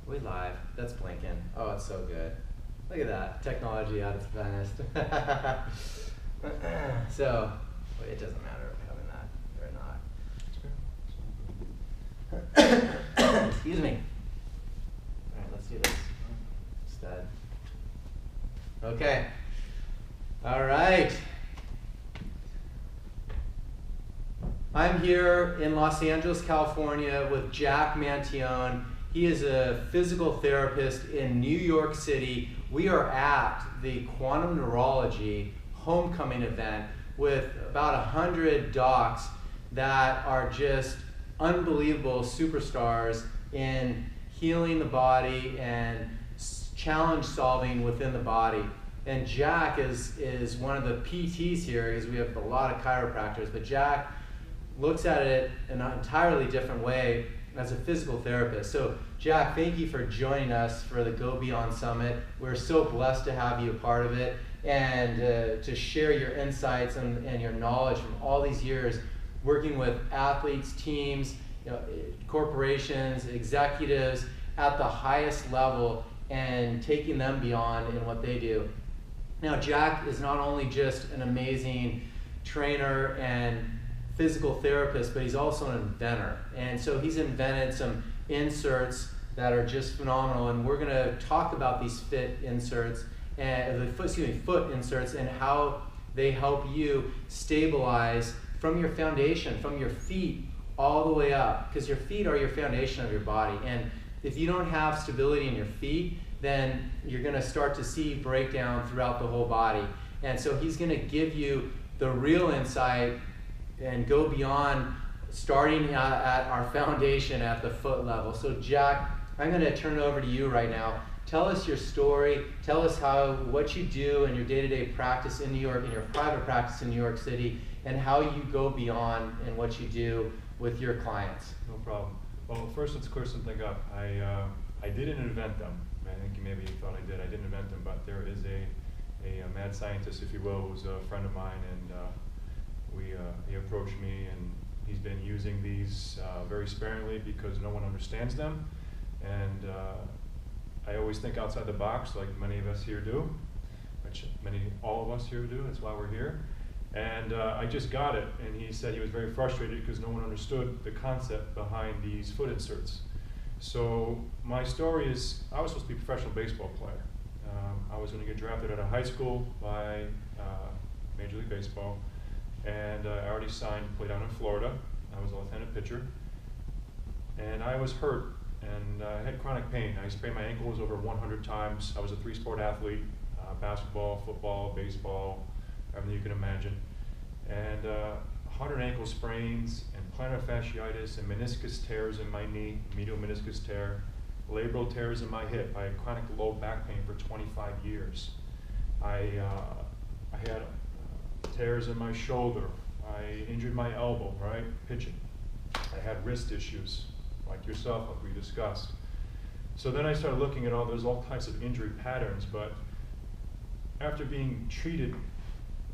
We live. That's blinking. Oh, it's so good. Look at that. Technology at its finest. So, wait, it doesn't matter if I'm having that or not. Excuse me. All right, let's do this instead. Okay. All right. I'm here in Los Angeles, California with JackMantione. He is a physical therapist in New York City. We are at the Quantum Neurology homecoming event with about 100 docs that are just unbelievable superstars in healing the body and challenge solving within the body. And Jack is one of the PTs here, because we have a lot of chiropractors, but Jack looks at it in an entirely different way as a physical therapist. So Jack, thank you for joining us for the Go Beyond Summit. We're so blessed to have you a part of it and to share your insights and your knowledge from all these years working with athletes, teams, corporations, executives at the highest level and taking them beyond in what they do. Now, Jack is not only just an amazing trainer and physical therapist, but he's also an inventor. And so he's invented some inserts that are just phenomenal. And we're going to talk about these foot inserts and how they help you stabilize from your foundation, from your feet all the way up, because your feet are your foundation of your body. And if you don't have stability in your feet, then you're going to start to see breakdown throughout the whole body. And so he's going to give you the real insight and go beyond starting at our foundation at the foot level. So Jack, I'm going to turn it over to you right now. Tell us your story. Tell us what you do in your day-to-day practice in New York, in your private practice in New York City, and how you go beyond in what you do with your clients. No problem. Well, first let's clear something up. I didn't invent them. I think maybe you thought I did. I didn't invent them, but there is a mad scientist, if you will, who's a friend of mine, and he approached me, and he's been using these very sparingly because no one understands them. And I always think outside the box, like many of us here do, which all of us here do. That's why we're here. And I just got it, and he said he was very frustrated because no one understood the concept behind these foot inserts. So my story is, I was supposed to be a professional baseball player. I was going to get drafted out of high school by Major League Baseball, and I already signed to play down in Florida. I was a left-handed pitcher, and I was hurt, and I had chronic pain. I sprained my ankles over 100 times. I was a three-sport athlete, basketball, football, baseball, everything you can imagine. And 100 ankle sprains and plantar fasciitis and meniscus tears in my knee, medial meniscus tear, labral tears in my hip. I had chronic low back pain for 25 years. I had tears in my shoulder. I injured my elbow, right, pitching. I had wrist issues, like yourself, like we discussed. So then I started looking at there's all types of injury patterns, but after being treated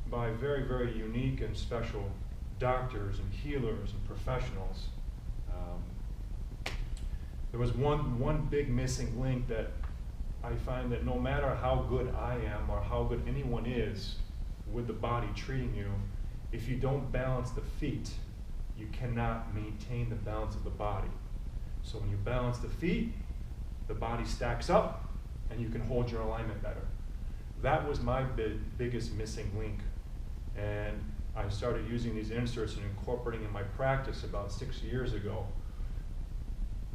by very, very unique and special doctors and healers and professionals, there was one big missing link that I find that no matter how good I am or how good anyone is with the body treating you, if you don't balance the feet, you cannot maintain the balance of the body. So when you balance the feet, the body stacks up and you can hold your alignment better. That was my biggest missing link. And I started using these inserts and incorporating in my practice about 6 years ago.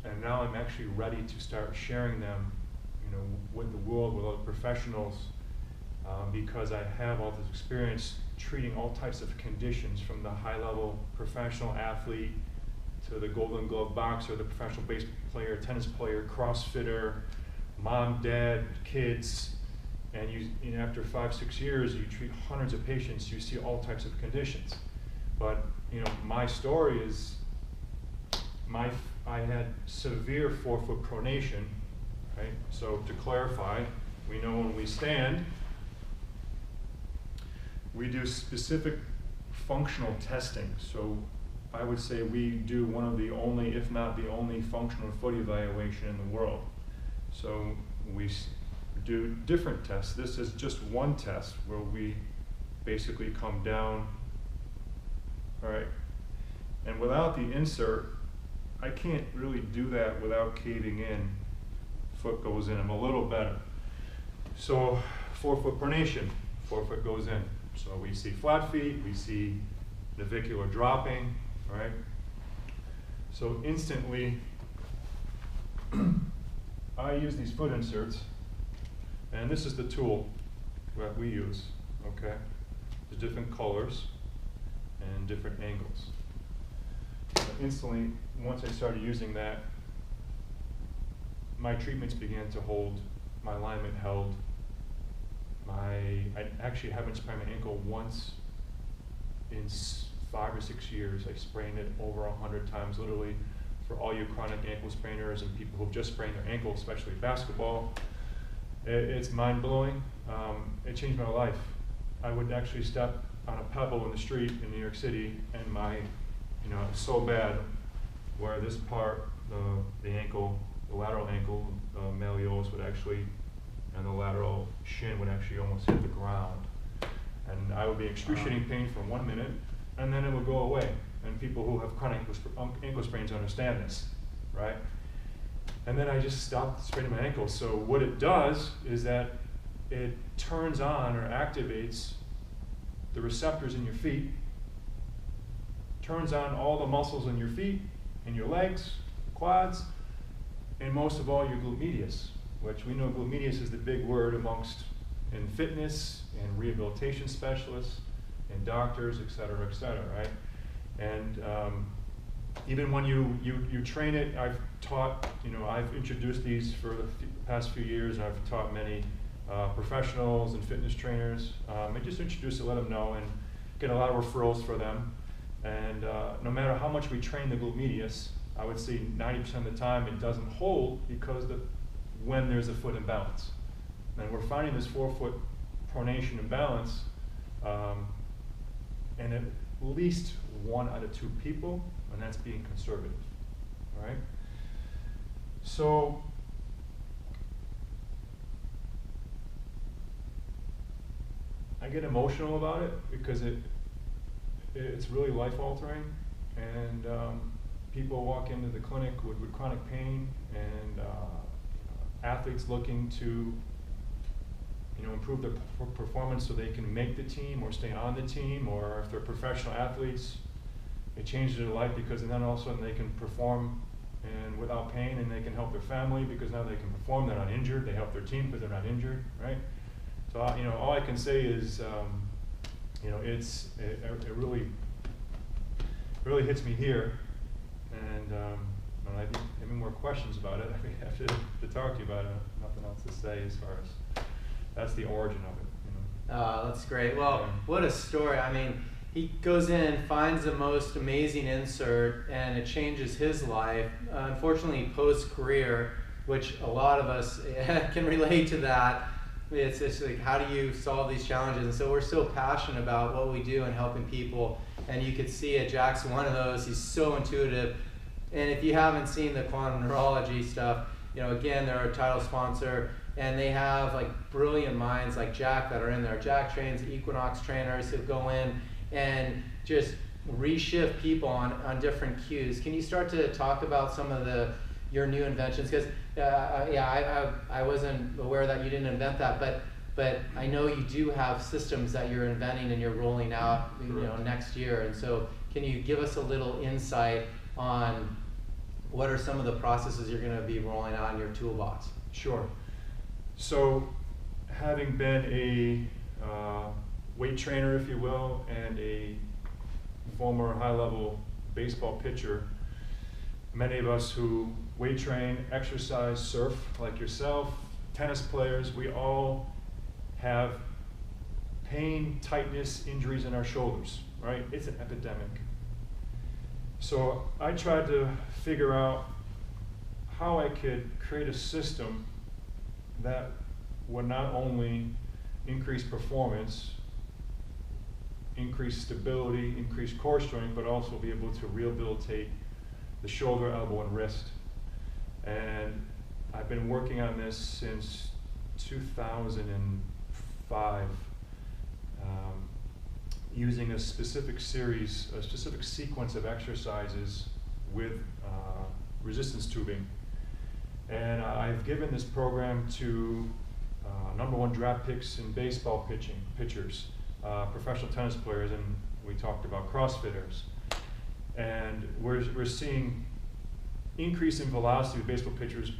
And now I'm actually ready to start sharing them, with the world, with other professionals, because I have all this experience treating all types of conditions, from the high-level professional athlete to the Golden Glove boxer, the professional baseball player, tennis player, CrossFitter, mom, dad, kids. And after 5-6 years, you treat hundreds of patients, you see all types of conditions. But my story is, I had severe forefoot pronation, right? So to clarify, we know when we stand, we do specific functional testing. So I would say we do one of the only, if not the only, functional foot evaluation in the world. So we do different tests. This is just one test where we basically come down, all right? And without the insert, I can't really do that without caving in. Foot goes in, I'm a little better. So forefoot pronation, forefoot goes in. So we see flat feet, we see navicular dropping, all right? So instantly, I use these foot inserts, and this is the tool that we use, okay? There's different colors and different angles. So instantly, once I started using that, my treatments began to hold, my alignment held, I actually haven't sprained my ankle once in 5 or 6 years. I sprained it over 100 times, literally. For all you chronic ankle sprainers and people who've just sprained their ankle, especially basketball, it's mind-blowing. It changed my life. I would actually step on a pebble in the street in New York City, and my, it was so bad, where this part, the ankle, the lateral ankle, malleolus would actually, and the lateral shin would actually almost hit the ground. And I would be excruciating pain for 1 minute, and then it would go away. And people who have chronic ankle sprains understand this, right? And then I just stopped spraining my ankle. So what it does is that it turns on or activates the receptors in your feet, turns on all the muscles in your feet, in your legs, quads, and most of all your glute medius, which we know glute medius is the big word amongst in fitness and rehabilitation specialists and doctors, et cetera, right? And even when you train it, I've taught, I've introduced these for the past few years, and I've taught many professionals and fitness trainers. I just introduce it, let them know, and get a lot of referrals for them. And no matter how much we train the glute medius, I would say 90% of the time it doesn't hold because when there's a foot imbalance. And we're finding this forefoot pronation imbalance in at least 1 out of 2 people, and that's being conservative, all right? So, I get emotional about it because it's really life-altering, and people walk into the clinic with chronic pain, and athletes looking to improve their performance so they can make the team or stay on the team, or if they're professional athletes, it changes their life because then all of a sudden they can perform and without pain, and they can help their family because now they can perform, they're not injured, they help their team because they're not injured, right? So all I can say is, it really hits me here, and when I have any more questions about it, I have to talk to you about it. Nothing else to say as far as that's the origin of it. That's great. Well, what a story. I mean, he goes in, finds the most amazing insert, and it changes his life. Unfortunately, post-career, which a lot of us can relate to that. It's like, how do you solve these challenges? And so we're so passionate about what we do and helping people. And you could see it, Jack's one of those. He's so intuitive. And if you haven't seen the quantum neurology stuff, again, they're a title sponsor, and they have like brilliant minds like Jack that are in there. Jack trains Equinox trainers who go in and just reshift people on different cues. Can you start to talk about some of your new inventions? Because I wasn't aware that you didn't invent that, but I know you do have systems that you're inventing and you're rolling out next year. And so can you give us a little insight on what are some of the processes you're going to be rolling out in your toolbox? Sure. So having been a weight trainer, if you will, and a former high-level baseball pitcher, many of us who weight train, exercise, surf like yourself, tennis players, we all have pain, tightness, injuries in our shoulders, right? It's an epidemic. So I tried to figure out how I could create a system that would not only increase performance, increase stability, increase core strength, but also be able to rehabilitate the shoulder, elbow, and wrist. And I've been working on this since 2005, using a specific sequence of exercises with resistance tubing. And I've given this program to #1 draft picks in baseball pitchers, professional tennis players, and we talked about CrossFitters. And we're seeing increase in velocity with baseball pitchers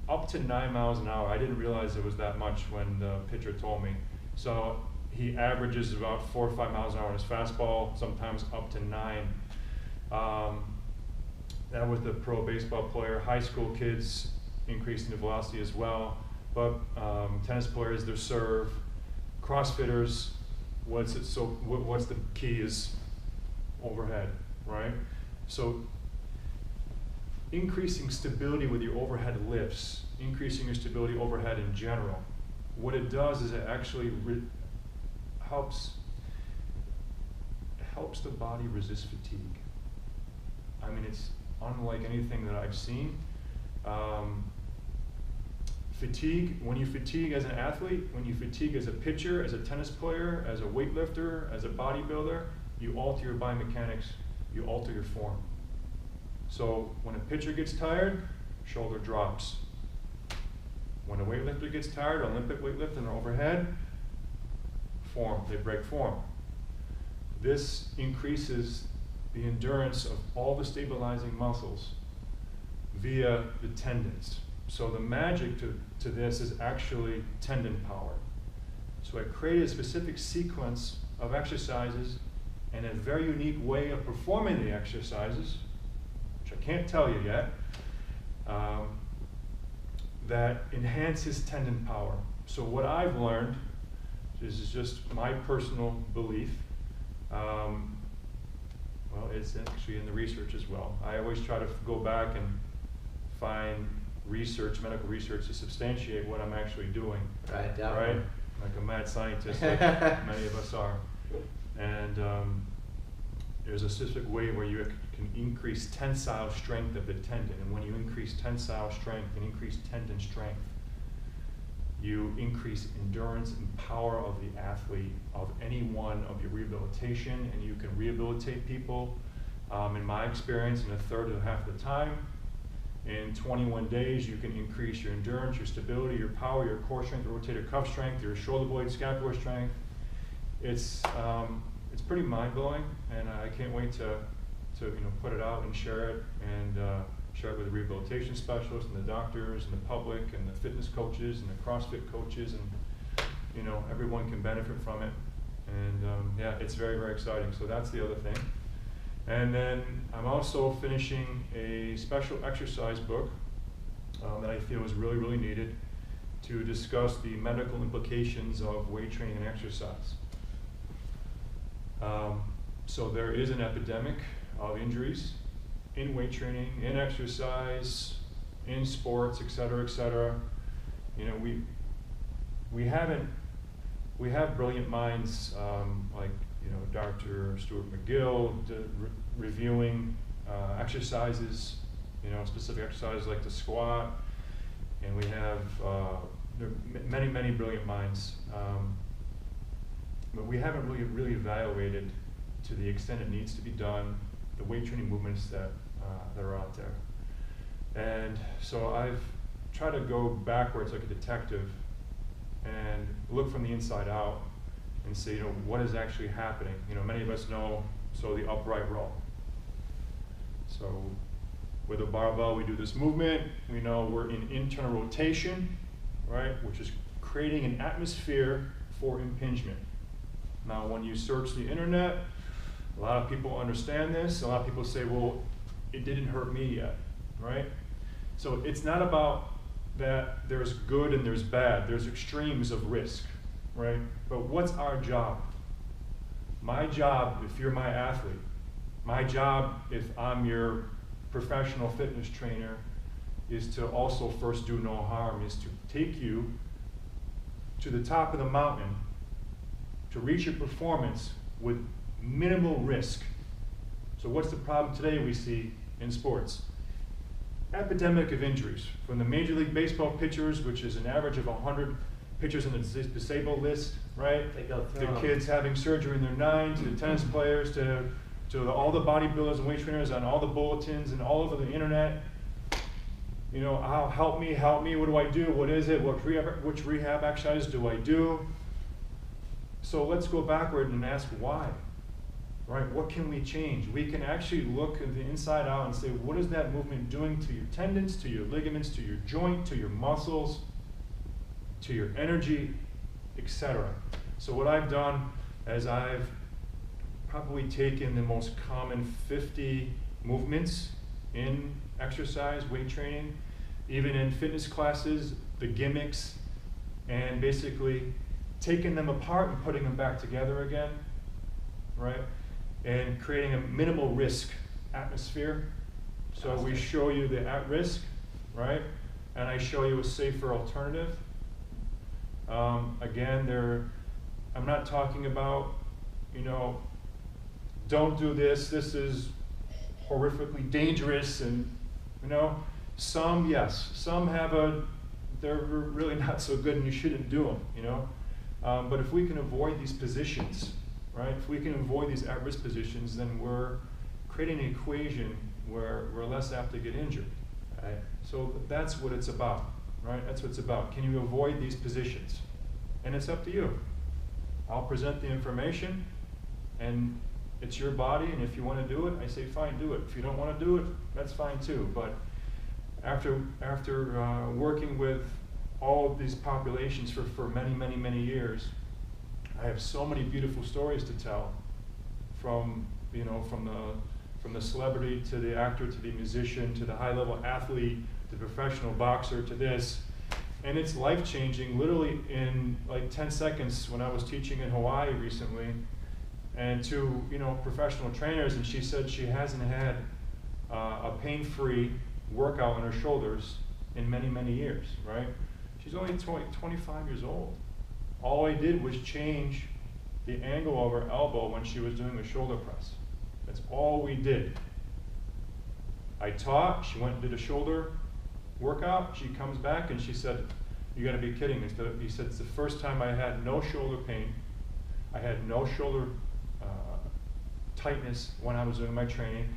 up to 9 miles an hour. I didn't realize it was that much when the pitcher told me. So he averages about 4 or 5 miles an hour on his fastball, sometimes up to 9. That was the pro baseball player. High school kids increasing the velocity as well. But tennis players, their serve. CrossFitters, what's the key is overhead, right? So increasing stability with your overhead lifts, increasing your stability overhead in general. What it does is it actually helps the body resist fatigue. I mean, it's unlike anything that I've seen. Fatigue, when you fatigue as an athlete, when you fatigue as a pitcher, as a tennis player, as a weightlifter, as a bodybuilder, you alter your biomechanics, you alter your form. So when a pitcher gets tired, shoulder drops. When a weightlifter gets tired, Olympic weightlifting or overhead, they break form. This increases the endurance of all the stabilizing muscles via the tendons. So the magic to this is actually tendon power. So I created a specific sequence of exercises and a very unique way of performing the exercises, which I can't tell you yet, that enhances tendon power. So what I've learned, this is just my personal belief, well, it's actually in the research as well. I always try to go back and find research, medical research, to substantiate what I'm actually doing. Right, definitely. Right? Like a mad scientist, like many of us are. And there's a specific way where you can increase tensile strength of the tendon. And when you increase tensile strength and increase tendon strength, you increase endurance and power of the athlete, of any one of your rehabilitation, and you can rehabilitate people, in my experience, in a third to half the time. In 21 days, you can increase your endurance, your stability, your power, your core strength, rotator cuff strength, your shoulder blade, scapular strength. It's pretty mind-blowing, and I can't wait to put it out and share it, and share it with the rehabilitation specialists and the doctors and the public and the fitness coaches and the CrossFit coaches, and everyone can benefit from it. And yeah, it's very, very exciting. So that's the other thing. And then I'm also finishing a special exercise book that I feel is really, really needed to discuss the medical implications of weight training and exercise. So there is an epidemic of injuries in weight training, in exercise, in sports, et cetera, et cetera. We have brilliant minds like Dr. Stuart McGill reviewing exercises, specific exercises like the squat, and we have many, many brilliant minds, but we haven't really evaluated to the extent it needs to be done the weight training movements that are out there. And so I've tried to go backwards like a detective and look from the inside out and see, what is actually happening. Many of us know, so the upright row. So with a barbell, we do this movement. We know we're in internal rotation, right, which is creating an atmosphere for impingement. Now, when you search the internet, a lot of people understand this. A lot of people say, well, it didn't hurt me yet, right? So it's not about that there's good and there's bad. There's extremes of risk, right? But what's our job? My job, if you're my athlete, my job, if I'm your professional fitness trainer, is to also first do no harm, is to take you to the top of the mountain to reach your performance with minimal risk. So what's the problem today we see in sports? epidemic of injuries, from the Major League Baseball pitchers, which is an average of 100 pitchers on the disabled list, right? They go through The 'em. kids having surgery in their 9, to the tennis players, to all the bodybuilders and weight trainers on all the bulletins and all over the internet. You know, oh, help me, what do I do? What is it? Which rehab exercise do I do? So let's go backward and ask why, right? What can we change? We can actually look at the inside out and say, what is that movement doing to your tendons, to your ligaments, to your joint, to your muscles, to your energy, etc. So what I've done is I've probably taken the most common 50 movements in exercise, weight training, even in fitness classes, the gimmicks, and basically taking them apart and putting them back together again, right? And creating a minimal risk atmosphere. So we show you the at risk, right? And I show you a safer alternative. Again, I'm not talking about, you know, don't do this, this is horrifically dangerous, and, you know, some, yes, some they're really not so good and you shouldn't do them, you know. But if we can avoid these positions, right, if we can avoid these at-risk positions, then we're creating an equation where we're less apt to get injured, right? So that's what it's about, right? That's what it's about. Can you avoid these positions? And it's up to you. I'll present the information, and it's your body, and if you want to do it, I say fine, do it. If you don't want to do it, that's fine too. But after working with all of these populations for many years, I have so many beautiful stories to tell, from the celebrity to the actor to the musician to the high-level athlete to the professional boxer to this. And it's life-changing, literally in like 10 seconds when I was teaching in Hawaii recently, and to, you know, professional trainers, and she said she hasn't had a pain-free workout on her shoulders in many years, right? She's only 25 years old. All I did was change the angle of her elbow when she was doing the shoulder press. That's all we did. I taught, she went and did a shoulder workout, she comes back and she said, you gotta be kidding me. He said, it's the first time I had no shoulder pain. I had no shoulder tightness when I was doing my training.